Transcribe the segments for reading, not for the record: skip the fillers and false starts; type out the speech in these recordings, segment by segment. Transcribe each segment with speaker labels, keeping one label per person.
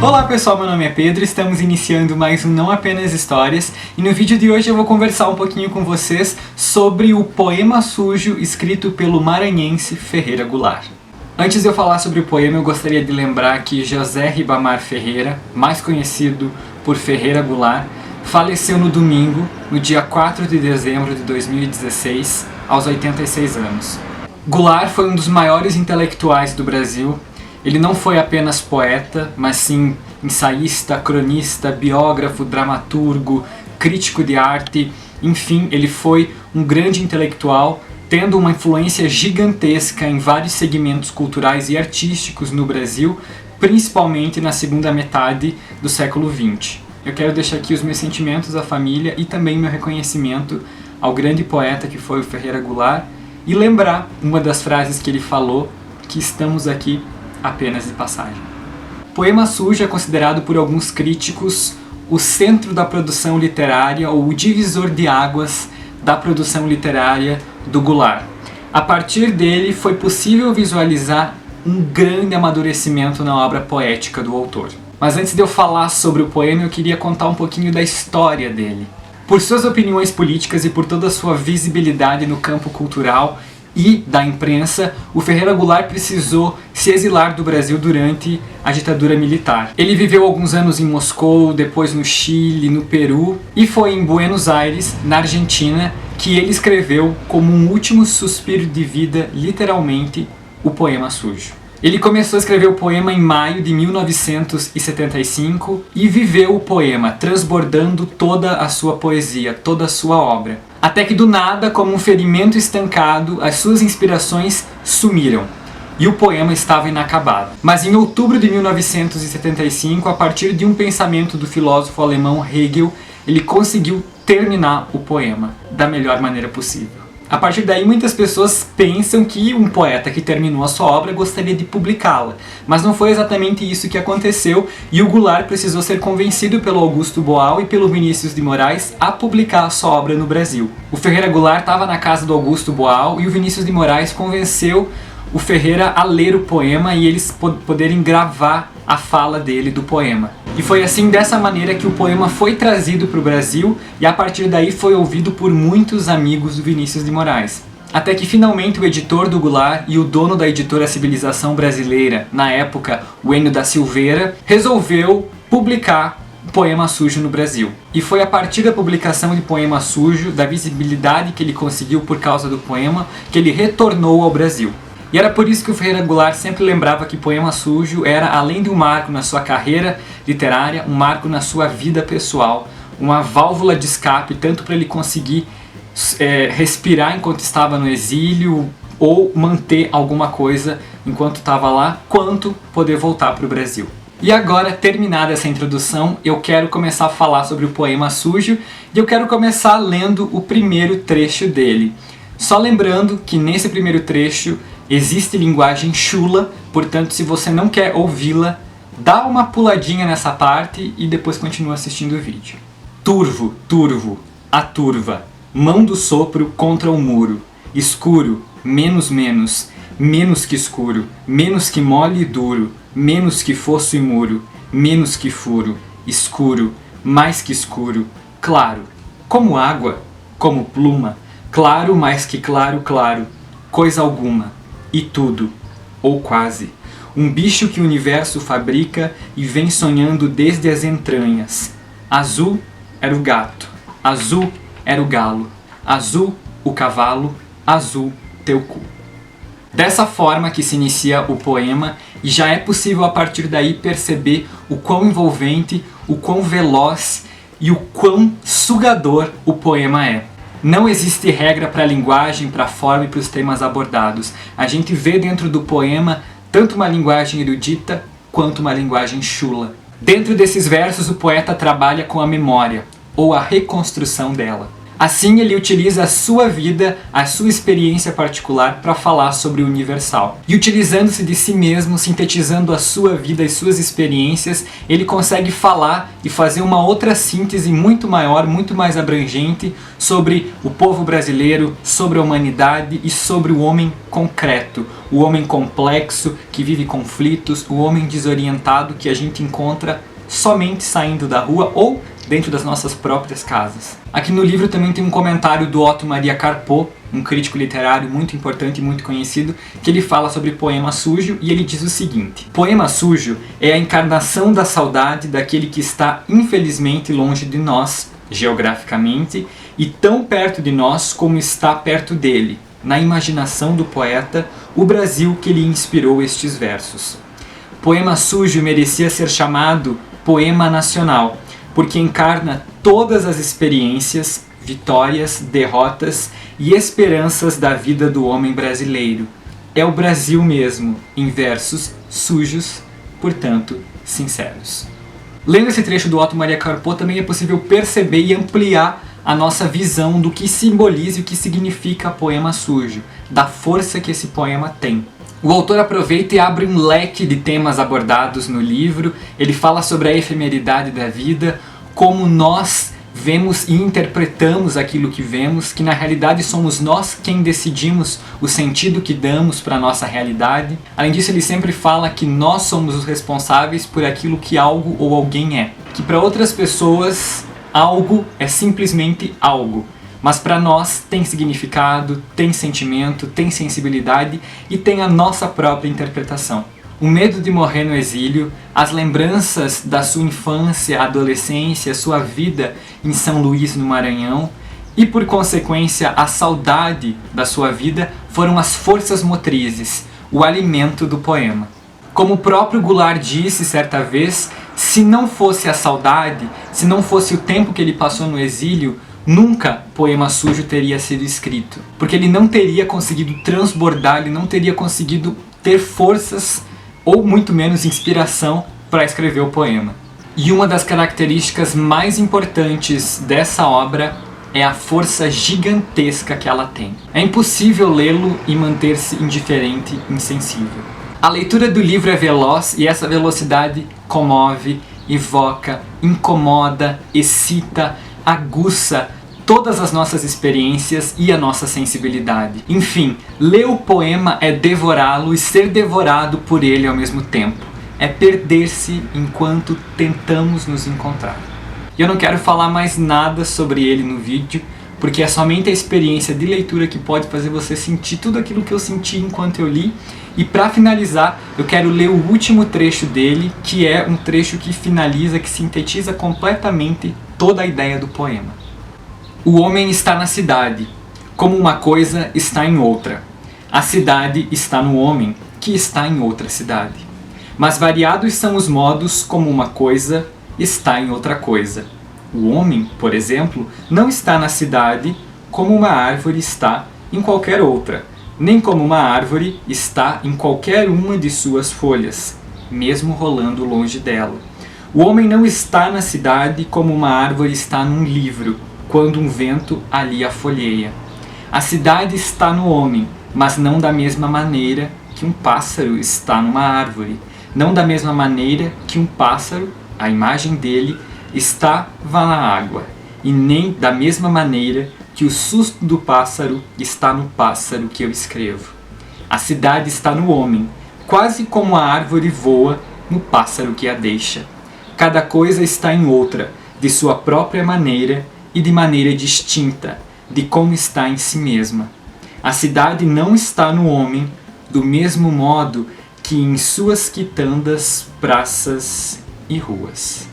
Speaker 1: Olá pessoal, meu nome é Pedro, estamos iniciando mais um Não Apenas Histórias e no vídeo de hoje eu vou conversar um pouquinho com vocês sobre o Poema Sujo escrito pelo maranhense Ferreira Goulart. Antes de eu falar sobre o poema, eu gostaria de lembrar que José Ribamar Ferreira, mais conhecido por Ferreira Goulart, faleceu no domingo, no dia 4 de dezembro de 2016, aos 86 anos. Goulart foi um dos maiores intelectuais do Brasil. Ele não foi apenas poeta, mas sim ensaísta, cronista, biógrafo, dramaturgo, crítico de arte, enfim, ele foi um grande intelectual, tendo uma influência gigantesca em vários segmentos culturais e artísticos no Brasil, principalmente na segunda metade do século XX. Eu quero deixar aqui os meus sentimentos à família e também meu reconhecimento ao grande poeta que foi o Ferreira Goulart e lembrar uma das frases que ele falou, que estamos aqui apenas de passagem. Poema Sujo é considerado por alguns críticos o centro da produção literária ou o divisor de águas da produção literária do Goulart. A partir dele foi possível visualizar um grande amadurecimento na obra poética do autor. Mas antes de eu falar sobre o poema, eu queria contar um pouquinho da história dele. Por suas opiniões políticas e por toda a sua visibilidade no campo cultural e da imprensa, o Ferreira Goulart precisou se exilar do Brasil durante a ditadura militar. Ele viveu alguns anos em Moscou, depois no Chile, no Peru, e foi em Buenos Aires, na Argentina, que ele escreveu como um último suspiro de vida, literalmente, o Poema Sujo. Ele começou a escrever o poema em maio de 1975 e viveu o poema, transbordando toda a sua poesia, toda a sua obra. Até que do nada, como um ferimento estancado, as suas inspirações sumiram e o poema estava inacabado. Mas em outubro de 1975, a partir de um pensamento do filósofo alemão Hegel, ele conseguiu terminar o poema da melhor maneira possível. A partir daí, muitas pessoas pensam que um poeta que terminou a sua obra gostaria de publicá-la, mas não foi exatamente isso que aconteceu e o Goulart precisou ser convencido pelo Augusto Boal e pelo Vinícius de Moraes a publicar a sua obra no Brasil. O Ferreira Goulart estava na casa do Augusto Boal e o Vinícius de Moraes convenceu o Ferreira a ler o poema e eles poderem gravar a fala dele do poema. E foi assim, dessa maneira, que o poema foi trazido para o Brasil e a partir daí foi ouvido por muitos amigos do Vinícius de Moraes. Até que finalmente o editor do Goulart e o dono da editora Civilização Brasileira, na época o Enio da Silveira, resolveu publicar o Poema Sujo no Brasil. E foi a partir da publicação de Poema Sujo, da visibilidade que ele conseguiu por causa do poema, que ele retornou ao Brasil. E era por isso que o Ferreira Goulart sempre lembrava que Poema Sujo era, além de um marco na sua carreira literária, um marco na sua vida pessoal, uma válvula de escape, tanto para ele conseguir respirar enquanto estava no exílio ou manter alguma coisa enquanto estava lá, quanto poder voltar para o Brasil. E agora, terminada essa introdução, eu quero começar a falar sobre o Poema Sujo e eu quero começar lendo o primeiro trecho dele. Só lembrando que nesse primeiro trecho existe linguagem chula, portanto, se você não quer ouvi-la, dá uma puladinha nessa parte e depois continua assistindo o vídeo. Turvo, turvo, a turva, mão do sopro contra o muro, escuro, menos menos, menos que escuro, menos que mole e duro, menos que fosso e muro, menos que furo, escuro, mais que escuro, claro, como água, como pluma, claro mais que claro, claro, coisa alguma, e tudo, ou quase, um bicho que o universo fabrica e vem sonhando desde as entranhas. Azul era o gato, azul era o galo, azul o cavalo, azul teu cu. Dessa forma que se inicia o poema, e já é possível a partir daí perceber o quão envolvente, o quão veloz e o quão sugador o poema é. Não existe regra para a linguagem, para a forma e para os temas abordados. A gente vê dentro do poema tanto uma linguagem erudita quanto uma linguagem chula. Dentro desses versos, o poeta trabalha com a memória, ou a reconstrução dela. Assim, ele utiliza a sua vida, a sua experiência particular para falar sobre o universal. E utilizando-se de si mesmo, sintetizando a sua vida e suas experiências, ele consegue falar e fazer uma outra síntese muito maior, muito mais abrangente sobre o povo brasileiro, sobre a humanidade e sobre o homem concreto, o homem complexo que vive conflitos, o homem desorientado que a gente encontra somente saindo da rua ou dentro das nossas próprias casas. Aqui no livro também tem um comentário do Otto Maria Carpo, um crítico literário muito importante e muito conhecido, que ele fala sobre poema sujo e ele diz o seguinte: poema sujo é a encarnação da saudade daquele que está infelizmente longe de nós, geograficamente, e tão perto de nós como está perto dele, na imaginação do poeta, o Brasil que lhe inspirou estes versos. Poema sujo merecia ser chamado poema nacional, porque encarna todas as experiências, vitórias, derrotas e esperanças da vida do homem brasileiro. É o Brasil mesmo, em versos sujos, portanto, sinceros. Lendo esse trecho do Otto Maria Carpo, também é possível perceber e ampliar a nossa visão do que simboliza e o que significa poema sujo, da força que esse poema tem. O autor aproveita e abre um leque de temas abordados no livro. Ele fala sobre a efemeridade da vida, como nós vemos e interpretamos aquilo que vemos, que na realidade somos nós quem decidimos o sentido que damos para a nossa realidade. Além disso, ele sempre fala que nós somos os responsáveis por aquilo que algo ou alguém é. Que para outras pessoas, algo é simplesmente algo. Mas para nós tem significado, tem sentimento, tem sensibilidade e tem a nossa própria interpretação. O medo de morrer no exílio, as lembranças da sua infância, adolescência, sua vida em São Luís, no Maranhão, e por consequência a saudade da sua vida foram as forças motrizes, o alimento do poema. Como o próprio Goulart disse certa vez, se não fosse a saudade, se não fosse o tempo que ele passou no exílio, nunca Poema Sujo teria sido escrito, porque ele não teria conseguido transbordar, ele não teria conseguido ter forças ou muito menos inspiração para escrever o poema. E uma das características mais importantes dessa obra é a força gigantesca que ela tem. É impossível lê-lo e manter-se indiferente, insensível. A leitura do livro é veloz e essa velocidade comove, evoca, incomoda, excita, aguça todas as nossas experiências e a nossa sensibilidade. Enfim, ler o poema é devorá-lo e ser devorado por ele ao mesmo tempo. É perder-se enquanto tentamos nos encontrar. E eu não quero falar mais nada sobre ele no vídeo, porque é somente a experiência de leitura que pode fazer você sentir tudo aquilo que eu senti enquanto eu li. E para finalizar, eu quero ler o último trecho dele, que é um trecho que finaliza, que sintetiza completamente toda a ideia do poema. O homem está na cidade, como uma coisa está em outra. A cidade está no homem, que está em outra cidade. Mas variados são os modos como uma coisa está em outra coisa. O homem, por exemplo, não está na cidade como uma árvore está em qualquer outra, nem como uma árvore está em qualquer uma de suas folhas, mesmo rolando longe dela. O homem não está na cidade como uma árvore está num livro, quando um vento ali a folheia. A cidade está no homem, mas não da mesma maneira que um pássaro está numa árvore, não da mesma maneira que um pássaro, a imagem dele, estava na água, e nem da mesma maneira que o susto do pássaro está no pássaro que eu escrevo. A cidade está no homem, quase como a árvore voa no pássaro que a deixa. Cada coisa está em outra, de sua própria maneira e de maneira distinta, de como está em si mesma. A cidade não está no homem, do mesmo modo que em suas quitandas, praças e ruas.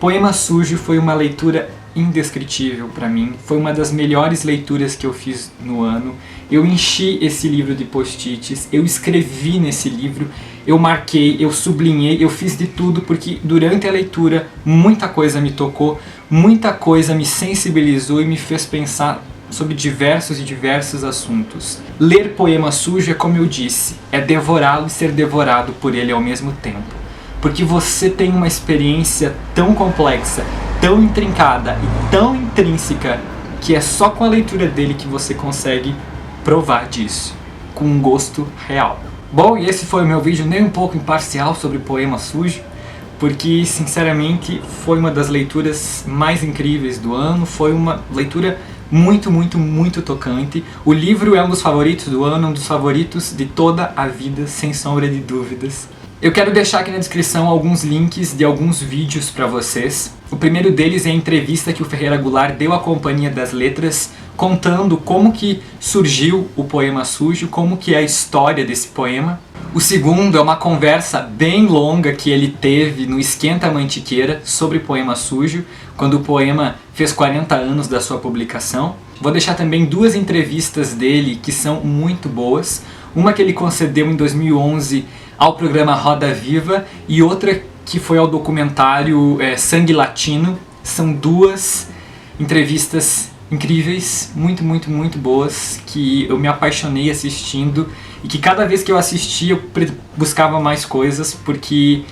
Speaker 1: Poema Sujo foi uma leitura indescritível para mim, foi uma das melhores leituras que eu fiz no ano. Eu enchi esse livro de post-its, eu escrevi nesse livro, eu marquei, eu sublinhei, eu fiz de tudo porque durante a leitura muita coisa me tocou, muita coisa me sensibilizou e me fez pensar sobre diversos e diversos assuntos. Ler Poema Sujo é, como eu disse, é devorá-lo e ser devorado por ele ao mesmo tempo. Porque você tem uma experiência tão complexa, tão intrincada e tão intrínseca que é só com a leitura dele que você consegue provar disso, com um gosto real. Bom, e esse foi o meu vídeo nem um pouco imparcial sobre Poema Sujo, porque sinceramente foi uma das leituras mais incríveis do ano, foi uma leitura muito tocante. O livro é um dos favoritos do ano, um dos favoritos de toda a vida, sem sombra de dúvidas. Eu quero deixar aqui na descrição alguns links de alguns vídeos para vocês. O primeiro deles é a entrevista que o Ferreira Goulart deu à Companhia das Letras, contando como que surgiu o Poema Sujo, como que é a história desse poema. O segundo é uma conversa bem longa que ele teve no Esquenta a Mantiqueira sobre Poema Sujo, quando o poema fez 40 anos da sua publicação. Vou deixar também 2 entrevistas dele que são muito boas. Uma que ele concedeu em 2011 ao programa Roda Viva e outra que foi ao documentário Sangue Latino. São 2 entrevistas incríveis, muito boas, que eu me apaixonei assistindo e que cada vez que eu assistia eu buscava mais coisas, porque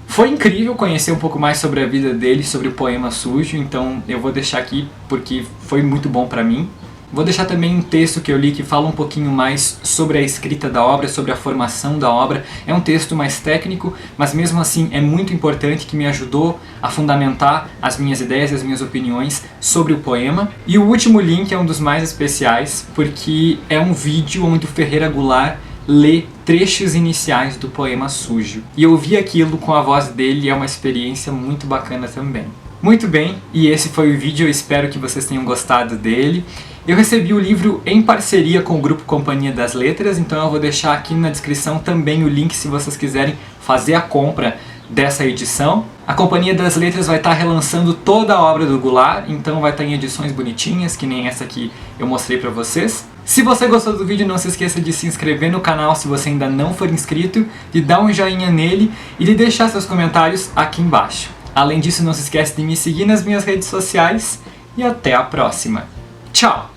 Speaker 1: foi incrível conhecer um pouco mais sobre a vida dele, sobre o Poema Sujo, então eu vou deixar aqui porque foi muito bom pra mim. Vou deixar também um texto que eu li que fala um pouquinho mais sobre a escrita da obra, sobre a formação da obra. É um texto mais técnico, mas mesmo assim é muito importante, que me ajudou a fundamentar as minhas ideias e as minhas opiniões sobre o poema. E o último link é um dos mais especiais, porque é um vídeo onde o Ferreira Goulart lê trechos iniciais do Poema Sujo. E ouvir aquilo com a voz dele é uma experiência muito bacana também. Muito bem, e esse foi o vídeo, eu espero que vocês tenham gostado dele. Eu recebi o livro em parceria com o grupo Companhia das Letras, então eu vou deixar aqui na descrição também o link se vocês quiserem fazer a compra dessa edição. A Companhia das Letras vai estar relançando toda a obra do Goulart, então vai estar em edições bonitinhas, que nem essa que eu mostrei pra vocês. Se você gostou do vídeo, não se esqueça de se inscrever no canal se você ainda não for inscrito, de dar um joinha nele e de deixar seus comentários aqui embaixo. Além disso, não se esqueça de me seguir nas minhas redes sociais e até a próxima. Tchau!